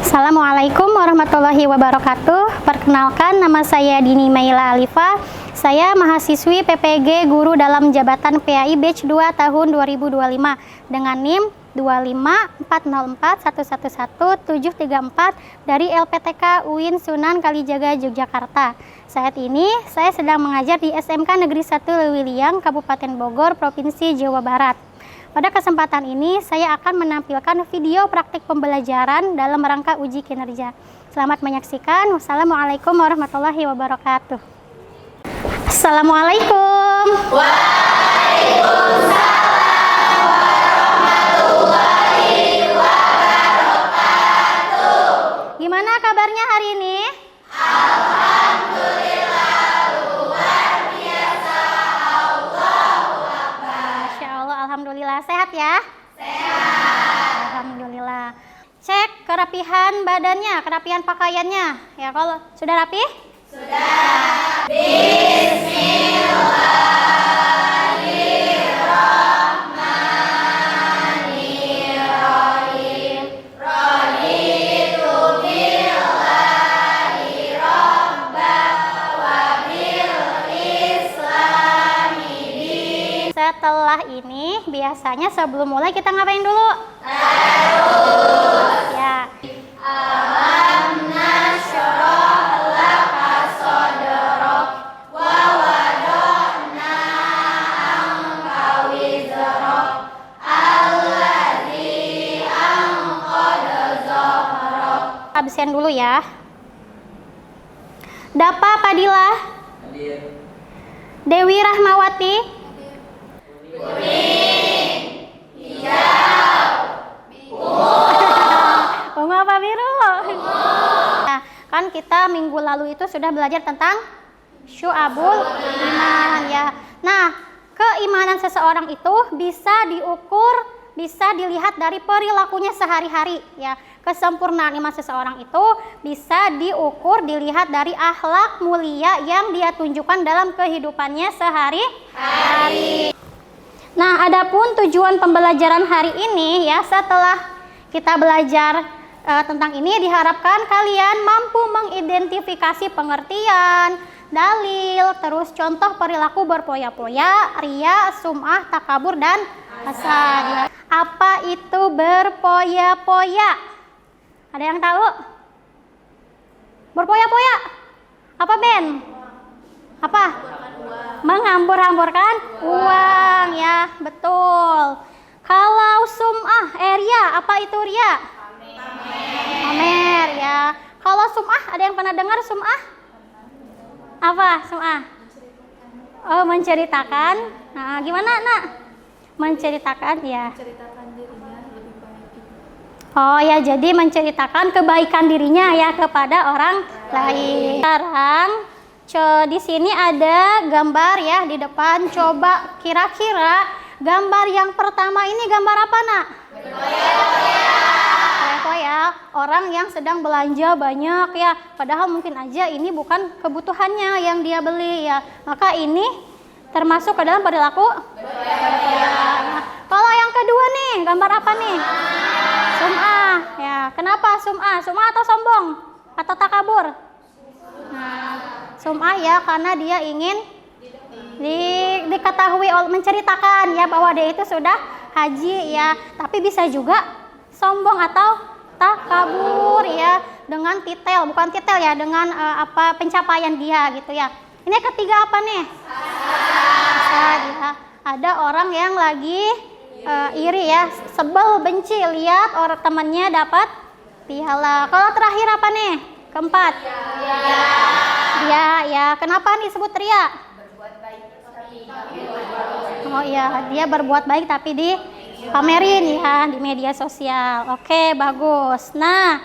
Assalamualaikum warahmatullahi wabarakatuh. Perkenalkan, nama saya Dini Maila Alifa. Saya mahasiswi PPG Guru dalam Jabatan PAI Batch 2 tahun 2025 dengan NIM 25401111734 dari LPTK UIN Sunan Kalijaga Yogyakarta. Saat ini saya sedang mengajar di SMK Negeri 1 Lewiliang, Kabupaten Bogor, Provinsi Jawa Barat. Pada kesempatan ini, saya akan menampilkan video praktik pembelajaran dalam rangka uji kinerja. Selamat menyaksikan. Wassalamualaikum warahmatullahi wabarakatuh. Assalamualaikum. Waalaikumsalam warahmatullahi wabarakatuh. Gimana kabarnya hari ini? Alhamdulillah, luar biasa. Allahu Akbar. Masya Allah, Alhamdulillah. Sehat ya? Sehat. Alhamdulillah. Cek kerapihan badannya, kerapihan pakaiannya. Ya, kalau sudah rapi? Sudah. Bismillahirrahmanirrahim. Raditu billahi rabban wa bil islami din. Setelah ini, biasanya sebelum mulai kita ngapain dulu? Ya. Alam nasyrah laka sadrak wa wada'na anka wizrak alladzi anqadha zahrak. Absen dulu ya. Dapa Padilla. Dewi Rahmawati. Ungu apa biru? Nah, kan kita minggu lalu itu sudah belajar tentang syu'abul iman ya. Nah, keimanan seseorang itu bisa diukur, bisa dilihat dari perilakunya sehari-hari ya. Kesempurnaan iman seseorang itu bisa diukur, dilihat dari akhlak mulia yang dia tunjukkan dalam kehidupannya sehari-hari. Nah, adapun tujuan pembelajaran hari ini ya, setelah kita belajar tentang ini, diharapkan kalian mampu mengidentifikasi pengertian, dalil, terus contoh perilaku berpoya-poya, ria, sum'ah, takabur, dan hasad. Apa itu berpoya-poya? Ada yang tahu? Berpoya-poya? Apa, Ben? Apa? Menghambur-hamburkan uang ya, betul. Kalau sum'ah, ria, apa itu ria? Pamer ya. Kalau sum'ah, ada yang pernah dengar sum'ah? Apa sum'ah? Oh, menceritakan. Nah, gimana, Nak? Menceritakan ya. Menceritakan dirinya lebih baik. Oh ya, jadi menceritakan kebaikan dirinya ya kepada orang lain. Sekarang di sini ada gambar ya di depan. Coba kira-kira gambar yang pertama ini gambar apa, Nak? Berpoya-poya. Orang yang sedang belanja banyak ya. Padahal mungkin aja ini bukan kebutuhannya yang dia beli ya. Maka ini termasuk ke dalam perilaku berpoya-poya. Nah, kalau yang kedua nih, gambar apa nih? Sum'ah ya. Kenapa sum'ah? Sum'ah atau sombong? Atau takabur? Nah, sum'ah ya karena dia ingin diketahui, menceritakan ya bahwa dia itu sudah haji ya. Tapi bisa juga sombong atau takabur ya, dengan titel, bukan titel ya, dengan apa pencapaian dia gitu ya. Ini ketiga apa nih? Hasad ya. Ada orang yang lagi iri ya, sebel, benci lihat orang temannya dapat piala. Kalau terakhir apa nih? Keempat. Ria ya. Kenapa nih disebut ria? Oh iya, dia berbuat baik tapi dipamerin ya di media sosial. Oke, bagus. Nah,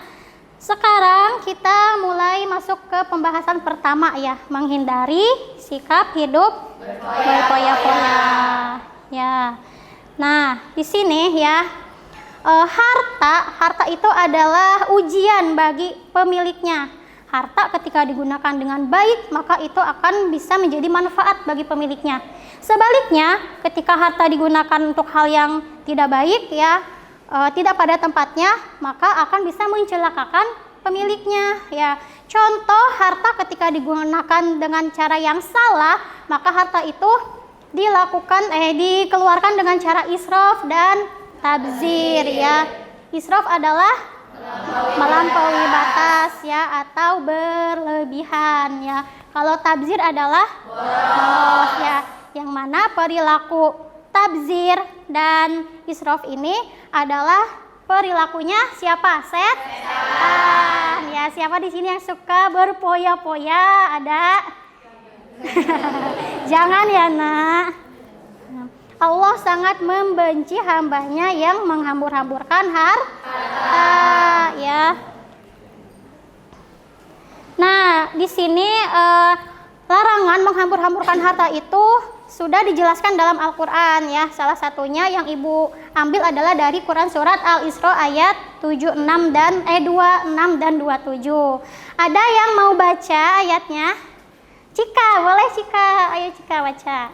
sekarang kita mulai masuk ke pembahasan pertama ya, menghindari sikap hidup berpoya-poya. Ya. Nah, di sini ya, harta itu adalah ujian bagi pemiliknya. Harta ketika digunakan dengan baik, maka itu akan bisa menjadi manfaat bagi pemiliknya. Sebaliknya, ketika harta digunakan untuk hal yang tidak baik ya, tidak pada tempatnya, maka akan bisa mencelakakan pemiliknya ya. Contoh harta ketika digunakan dengan cara yang salah, maka harta itu dikeluarkan dengan cara israf dan tabzir ya. Israf adalah melampaui batas ya atau berlebihan ya. Kalau tabzir adalah boros ya. Yang mana perilaku tabzir dan israf ini adalah perilakunya siapa? Setan. Ya, siapa di sini yang suka berpoya-poya? Ada? Jangan ya, Nak. Allah sangat membenci hambanya yang menghambur-hamburkan harta, ya. Nah, di sini larangan menghambur-hamburkan harta itu sudah dijelaskan dalam Al-Quran ya. Salah satunya yang Ibu ambil adalah dari Quran surat Al-Isra ayat 26 dan 26 dan 27. Ada yang mau baca ayatnya? Cika, boleh Cika. Ayo Cika baca.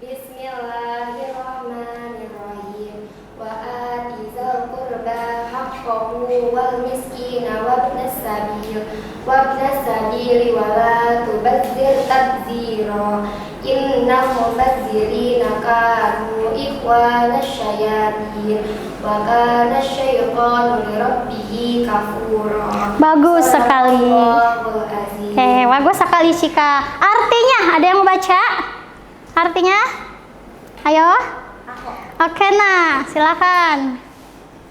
Bismillahirrahmanirrahim. Wa ati dzal qurba haqqahu wal miskina wabnas sabil wa la tubazzir tabzira. Innal mubazzirina kanu ikhwanasy syayatin wa kana syaitanu lirabbih kafura. Bagus sekali. Allahul azim. Oke, bagus sekali Cika. Artinya ada yang mau baca? Artinya? Ayo. Oke, nah, silakan.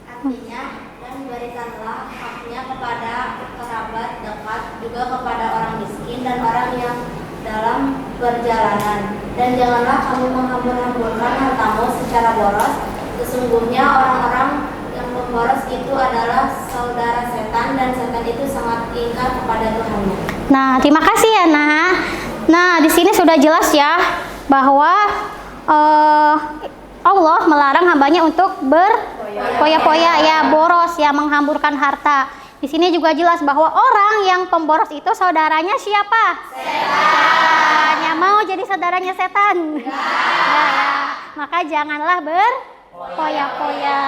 Artinya, dan berikanlah haknya kepada kerabat dekat, juga kepada orang miskin dan orang yang dalam perjalanan. Dan janganlah kamu menghambur-hamburkan hartamu secara boros. Sesungguhnya orang-orang yang pemboros itu adalah saudara setan, dan setan itu sangat ingkar kepada Tuhannya. Nah, terima kasih ya, Nah. Nah, di sini sudah jelas ya bahwa Allah melarang hambanya untuk berpoya-poya ya, boros ya, menghamburkan harta. Di sini juga jelas bahwa orang yang pemboros itu saudaranya siapa? Setan. Ya, mau jadi saudaranya setan? Ya. Maka janganlah berpoya-poya.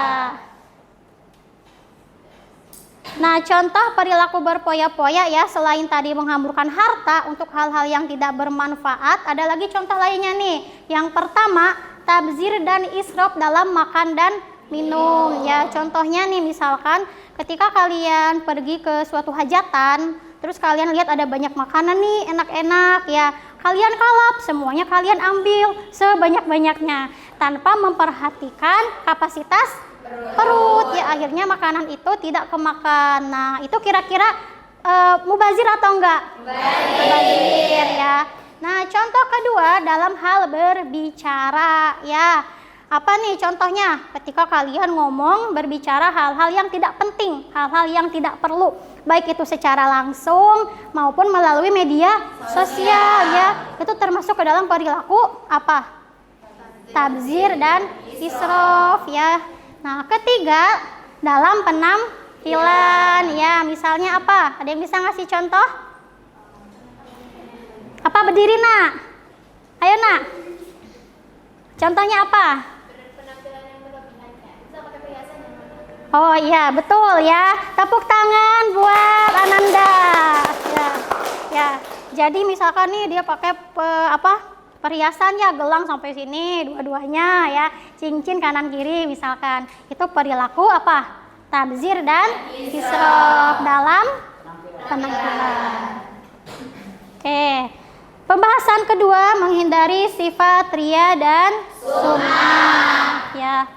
Nah, contoh perilaku berpoya-poya ya, selain tadi menghamburkan harta untuk hal-hal yang tidak bermanfaat, ada lagi contoh lainnya nih. Yang pertama, tabzir dan israf dalam makan dan minum ya. Contohnya nih, misalkan ketika kalian pergi ke suatu hajatan, terus kalian lihat ada banyak makanan nih, enak-enak ya. Kalian kalap, semuanya kalian ambil sebanyak-banyaknya tanpa memperhatikan kapasitas perut ya, akhirnya makanan itu tidak kemakan. Nah, itu kira-kira mubazir atau enggak? Mubazir ya. Nah, contoh kedua dalam hal berbicara ya. Apa nih contohnya? Ketika kalian ngomong, berbicara hal-hal yang tidak penting, hal-hal yang tidak perlu, baik itu secara langsung maupun melalui media sosial ya. Itu termasuk ke dalam perilaku apa? Tabzir dan israf ya. Nah, ketiga dalam penampilan ya, misalnya apa? Ada yang bisa ngasih contoh? Apa? Berdiri, Nak. Ayo, Nak. Contohnya apa? Oh iya, betul ya. Tepuk tangan buat Ananda. Ya. Jadi misalkan nih dia pakai perhiasan ya, gelang sampai sini dua-duanya ya, cincin kanan kiri misalkan. Itu perilaku apa? Tabzir dan israf dalam penampilan. Oke. Pembahasan kedua, menghindari sifat ria dan sum'ah ya.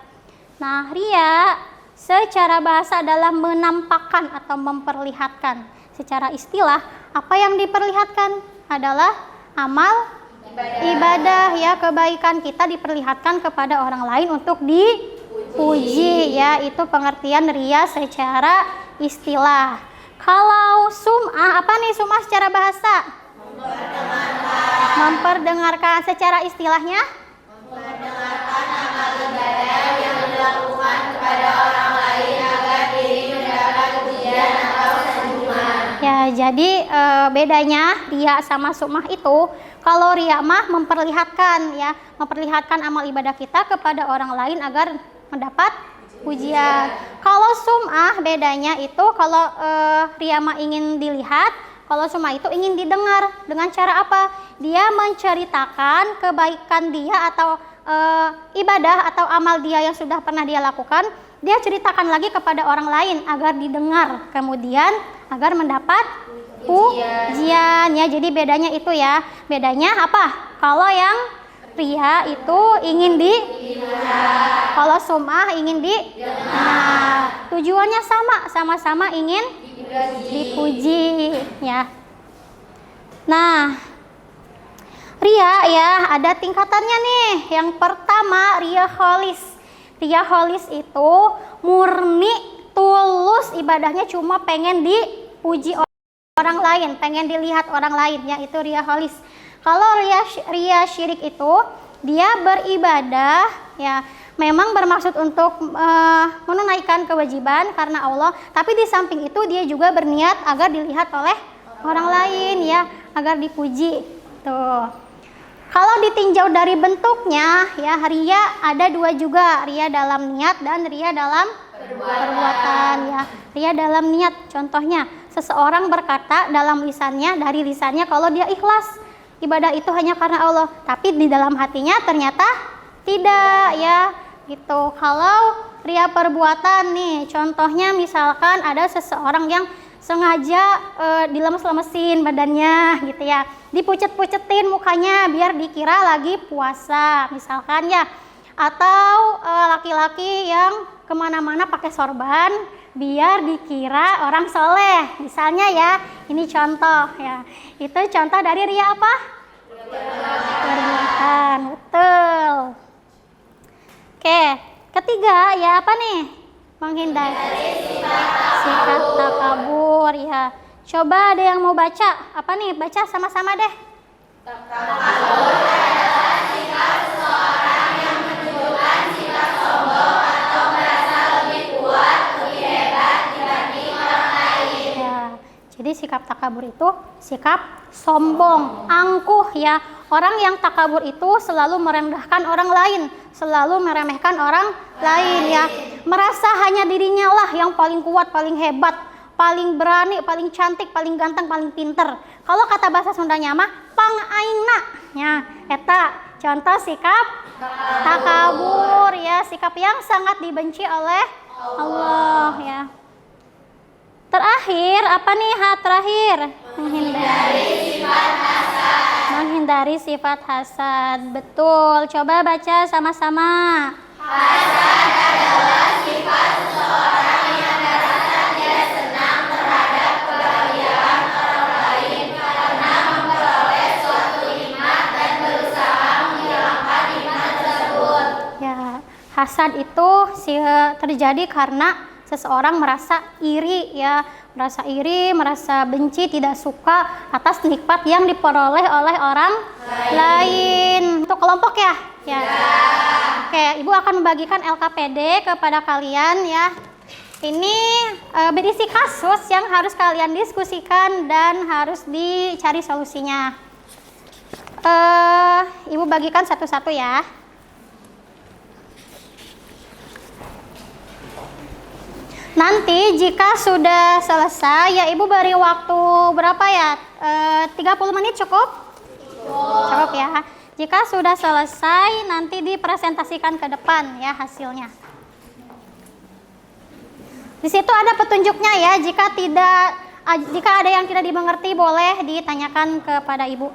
Nah, ria secara bahasa adalah menampakkan atau memperlihatkan. Secara istilah, apa yang diperlihatkan adalah amal ibadah ya, kebaikan kita diperlihatkan kepada orang lain untuk dipuji ya. Itu pengertian ria secara istilah. Kalau sum'ah, apa nih sum'ah secara bahasa? Memperdengarkan. Secara istilahnya? Memperdengarkan amal ibadah yang dilakukan kepada orang lain agar diri mendapat pujian atau sanjungan. Ya, jadi bedanya ria sama sum'ah itu, kalau ria mah memperlihatkan ya, memperlihatkan amal ibadah kita kepada orang lain agar mendapat pujian. Kalau sum'ah bedanya itu kalau ria mah ingin dilihat, kalau sum'ah itu ingin didengar. Dengan cara apa? Dia menceritakan kebaikan dia atau ibadah atau amal dia yang sudah pernah dia lakukan, dia ceritakan lagi kepada orang lain agar didengar, kemudian agar mendapat pujian ya. Jadi bedanya itu ya. Bedanya apa? Kalau yang ria itu ingin kalau sum'ah ingin nah, tujuannya sama-sama ingin dipuji ya. Nah, ria ya ada tingkatannya nih. Yang pertama ria kholis. Ria kholis itu murni tulus ibadahnya, cuma pengen dipuji orang lain, pengen dilihat orang lain ya, itu ria kholis. Kalau ria syirik itu dia beribadah ya memang bermaksud untuk menunaikan kewajiban karena Allah, tapi di samping itu dia juga berniat agar dilihat oleh orang lain ya, agar dipuji. Tuh. Kalau ditinjau dari bentuknya ya, ria ada dua juga, ria dalam niat dan ria dalam perbuatan ya. Ria dalam niat, contohnya seseorang berkata dalam lisannya, dari lisannya kalau dia ikhlas, ibadah itu hanya karena Allah, tapi di dalam hatinya ternyata tidak ya gitu. Kalau ria perbuatan nih, contohnya misalkan ada seseorang yang sengaja dilemes-lemesin badannya gitu ya, dipucet-pucetin mukanya biar dikira lagi puasa misalkan ya, atau laki-laki yang kemana-mana pakai sorban biar dikira orang soleh misalnya ya. Ini contoh ya, itu contoh dari ria apa? Perbuatan, betul. Oke, ketiga ya apa nih? Menghindari sikap takabur ya. Coba ada yang mau baca apa nih? Baca sama-sama deh. Takabur adalah sikap seseorang yang menunjukkan sikap sombong atau merasa lebih kuat, lebih hebat dibanding orang lain. Ya, jadi sikap takabur itu sikap sombong, angkuh ya. Orang yang takabur itu selalu merendahkan orang lain, selalu meremehkan orang lain ya. Merasa hanya dirinya lah yang paling kuat, paling hebat, paling berani, paling cantik, paling ganteng, paling pinter. Kalau kata bahasa Sundanya mah pangaingna ya. Eta contoh sikap takabur ya, sikap yang sangat dibenci oleh Allah ya. Terakhir apa nih? Terakhir menghindari sifat hasad. Menghindari sifat hasad. Betul. Coba baca sama-sama. Hasad adalah sifat seseorang yang merasa dia senang terhadap kebahagiaan orang lain karena memperoleh suatu nikmat dan berusaha menghilangkan nikmat tersebut. Ya, hasad itu terjadi karena seseorang merasa iri ya, merasa benci, tidak suka atas nikmat yang diperoleh oleh orang lain. Untuk kelompok ya? Ya. Oke, Ibu akan membagikan LKPD kepada kalian ya. Ini berisi kasus yang harus kalian diskusikan dan harus dicari solusinya. Ibu bagikan satu-satu ya. Nanti jika sudah selesai ya Ibu beri waktu berapa ya? 30 menit cukup? Cukup ya. Jika sudah selesai nanti dipresentasikan ke depan ya hasilnya. Di situ ada petunjuknya ya. Jika ada yang tidak dimengerti boleh ditanyakan kepada Ibu.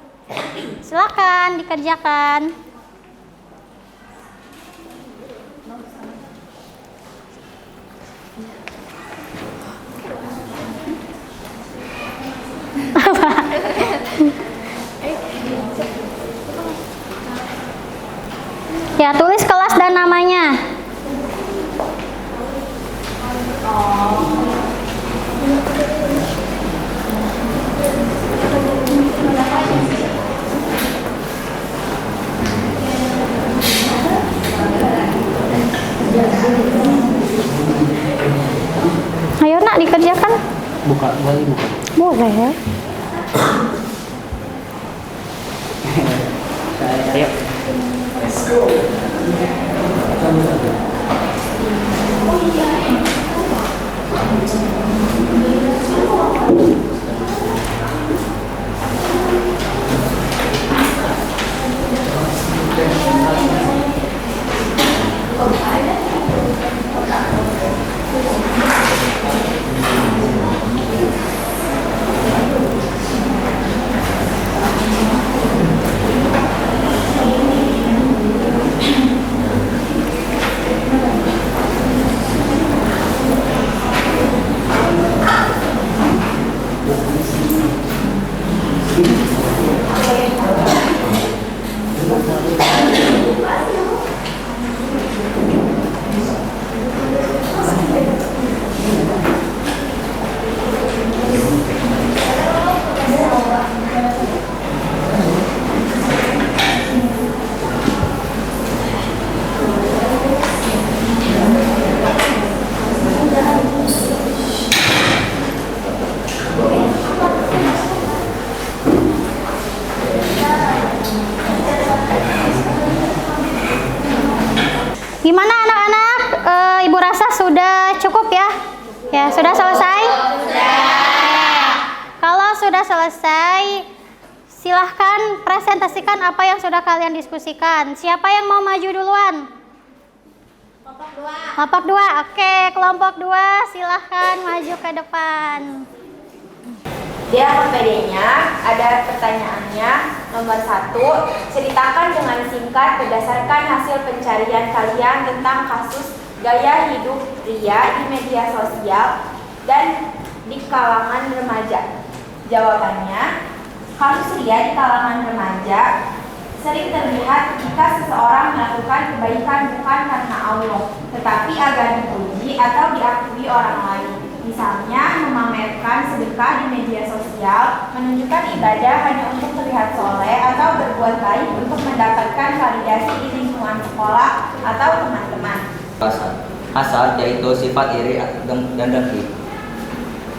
Silakan dikerjakan. Ya, tulis kelas dan namanya. Ayo nak dikerjakan. Buka. Boleh. Ayo. Gimana anak-anak? Ibu rasa sudah cukup ya? Ya, sudah selesai? Sudah. Kalau sudah selesai, silahkan presentasikan apa yang sudah kalian diskusikan. Siapa yang mau maju duluan? Kelompok 2. Oke, kelompok 2 silahkan maju ke depan. Di AKPD-nya ada pertanyaannya. Nomor 1, ceritakan dengan singkat berdasarkan hasil pencarian kalian tentang kasus gaya hidup pria di media sosial dan di kalangan remaja. Jawabannya, kasus pria di kalangan remaja sering terlihat jika seseorang melakukan kebaikan bukan karena Allah, tetapi agar dipuji atau diakui orang lain. Misalnya, memamerkan sedekah di media sosial, menunjukkan ibadah hanya untuk terlihat soleh, atau berbuat baik untuk mendapatkan validasi di lingkungan sekolah atau teman-teman. Hasad yaitu sifat iri dan dengki.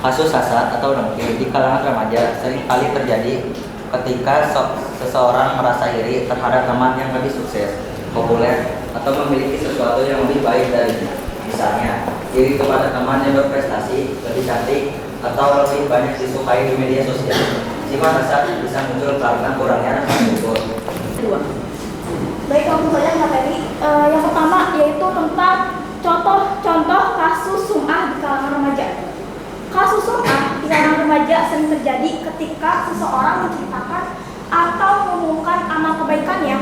Kasus hasad atau dengki di kalangan remaja seringkali terjadi ketika seseorang merasa iri terhadap teman yang lebih sukses, populer, atau memiliki sesuatu yang lebih baik darinya. Misalnya, iri kepada teman yang berprestasi, lebih cantik, atau lebih banyak disukai di media sosial. Sifat hasad bisa muncul karena kurangnya rasa syukur. Baik, langsung saja Mbak Teri. Yang pertama yaitu tentang contoh kasus sum'ah di kalangan remaja. Kasus sum'ah di kalangan remaja sering terjadi ketika seseorang menceritakan atau mengumumkan amal kebaikannya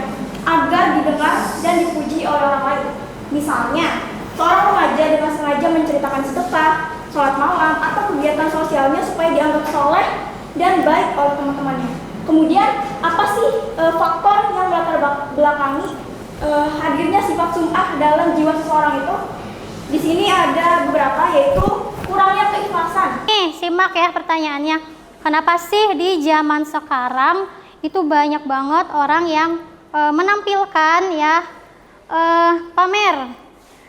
agar didengar dan dipuji oleh orang lain. Misalnya, seorang remaja dengan sengaja menceritakan sedekah, sholat malam, atau kegiatan sosialnya supaya dianggap soleh dan baik oleh teman-temannya. Kemudian, apa sih faktor yang melatar belakangi hadirnya sifat sum'ah dalam jiwa seseorang itu? Di sini ada beberapa, yaitu kurangnya keikhlasan. Nih, simak ya pertanyaannya. Kenapa sih di zaman sekarang itu banyak banget orang yang menampilkan ya pamer,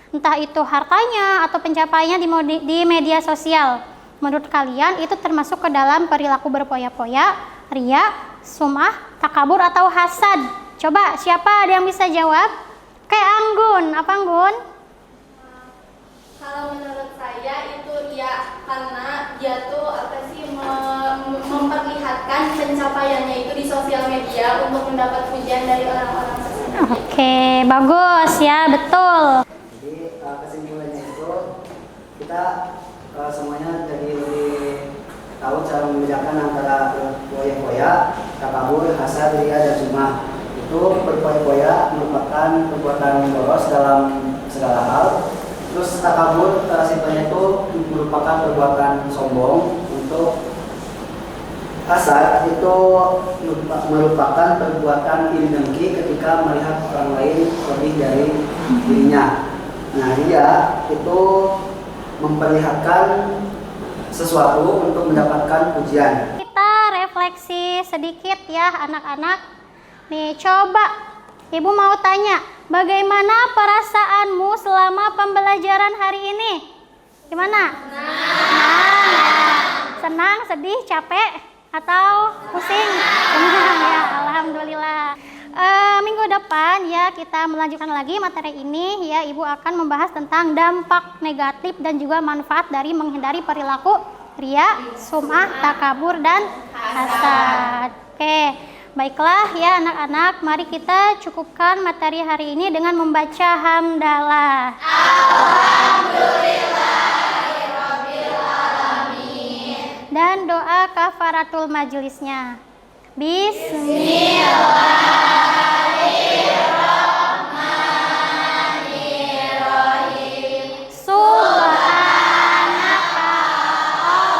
entah itu hartanya atau pencapaiannya di media sosial. Menurut kalian itu termasuk ke dalam perilaku berpoya-poya, ria, sum'ah, takabur atau hasad? Coba siapa ada yang bisa jawab? Kayak Anggun, apa Anggun? Kalau menurut saya itu ria, karena dia tuh memperlihatkan pencapaiannya itu di sosial media untuk mendapat pujian dari orang-orang tersebut. Oke, bagus ya, betul. Jadi kesimpulannya itu kita semuanya jadi lebih tahu cara membedakan antara poya-poya, takabur, hasad, ria, dan sum'ah. Itu berpoya-poya merupakan perbuatan boros dalam segala hal. Terus takabur simpelnya itu merupakan perbuatan sombong. Untuk hasad itu merupakan perbuatan iri dengki ketika melihat orang lain lebih dari dirinya. Nah, dia itu memperlihatkan sesuatu untuk mendapatkan pujian. Kita refleksi sedikit ya anak-anak. Nih, coba Ibu mau tanya, bagaimana perasaanmu selama pembelajaran hari ini? Gimana? Senang, sedih, capek, atau pusing? Senang ya, alhamdulillah. Minggu depan ya kita melanjutkan lagi materi ini ya. Ibu akan membahas tentang dampak negatif dan juga manfaat dari menghindari perilaku ria, sum'ah, takabur dan hasad. Oke, baiklah ya anak-anak, mari kita cukupkan materi hari ini dengan membaca hamdalah. Dan doa kafaratul majelisnya. Bismillahirrahmanirrahim. Subhanaka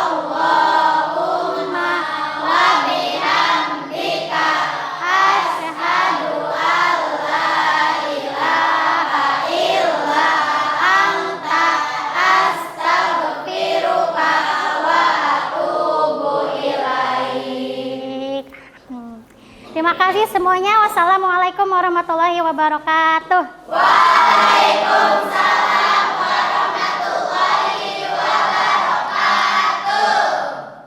Allahumma wa bihamdika asyhadu an la ilaha illa anta astaghfiruka wa atubu ilaik. Terima kasih semuanya. Wassalamualaikum warahmatullahi wabarakatuh. Waalaikumsalam.